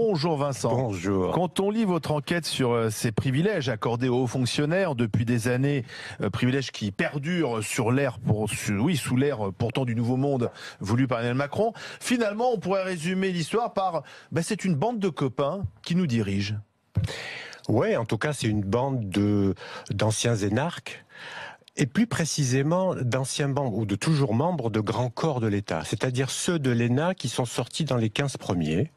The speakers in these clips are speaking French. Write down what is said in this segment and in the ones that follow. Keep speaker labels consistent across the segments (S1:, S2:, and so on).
S1: Bonjour Vincent.
S2: Bonjour.
S1: Quand on lit votre enquête sur ces privilèges accordés aux hauts fonctionnaires depuis des années, privilèges qui perdurent sous l'ère pourtant du nouveau monde voulu par Emmanuel Macron, finalement on pourrait résumer l'histoire par c'est une bande de copains qui nous dirige.
S2: Ouais, en tout cas c'est une bande d'anciens énarques. Et plus précisément d'anciens membres ou de toujours membres de grands corps de l'État, c'est-à-dire ceux de l'ENA qui sont sortis dans les 15 premiers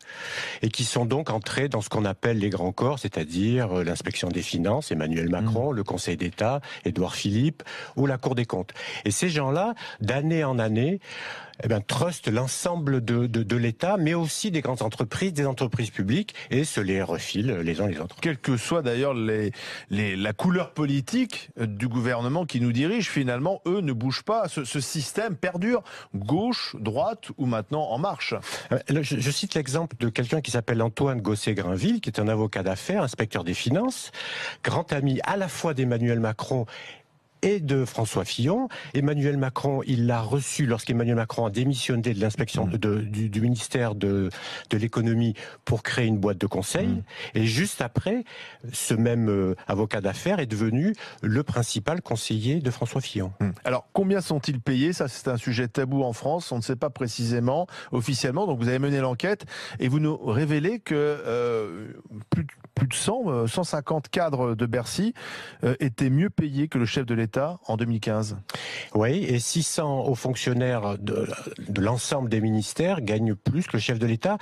S2: et qui sont donc entrés dans ce qu'on appelle les grands corps, c'est-à-dire l'inspection des finances, Emmanuel Macron, le Conseil d'État, Édouard Philippe ou la Cour des comptes. Et ces gens-là, d'année en année, trustent l'ensemble de l'État, mais aussi des grandes entreprises, des entreprises publiques, et se les refilent les uns les autres.
S1: Quelle que soit d'ailleurs la couleur politique du gouvernement qui nous dirige, finalement, eux ne bougent pas. Ce système perdure, gauche, droite ou maintenant En Marche.
S2: Je cite l'exemple de quelqu'un qui s'appelle Antoine Gosset-Grainville, qui est un avocat d'affaires, inspecteur des finances, grand ami à la fois d'Emmanuel Macron et de François Fillon. Emmanuel Macron, il l'a reçu lorsqu'Emmanuel Macron a démissionné de l'inspection du ministère de l'économie pour créer une boîte de conseil. Et juste après, ce même avocat d'affaires est devenu le principal conseiller de François Fillon.
S1: Alors, combien sont-ils payés? Ça, c'est un sujet tabou en France. On ne sait pas précisément, officiellement. Donc, vous avez mené l'enquête et vous nous révélez que plus de 150 cadres de Bercy étaient mieux payés que le chef de l'État en 2015.
S2: Oui, et 600 hauts fonctionnaires de l'ensemble des ministères gagnent plus que le chef de l'État.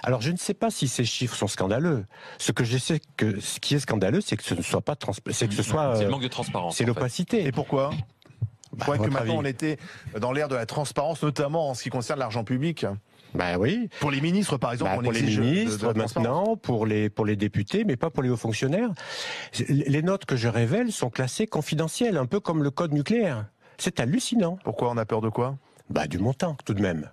S2: Alors je ne sais pas si ces chiffres sont scandaleux. Ce que je sais ce qui est scandaleux, c'est que ce ne soit pas c'est le
S3: manque de transparence.
S2: C'est l'opacité.
S1: Et pourquoi? Je crois que maintenant
S2: avis.
S1: on était dans l'ère de la transparence, notamment en ce qui concerne l'argent public.
S2: Oui.
S1: Pour les ministres, par exemple, on
S2: pour les
S1: exige
S2: ministres
S1: de la
S2: maintenant, pour les députés, mais pas pour les hauts fonctionnaires. Les notes que je révèle sont classées confidentielles, un peu comme le code nucléaire. C'est hallucinant.
S1: Pourquoi? On a peur de quoi?
S2: Du montant, tout de même.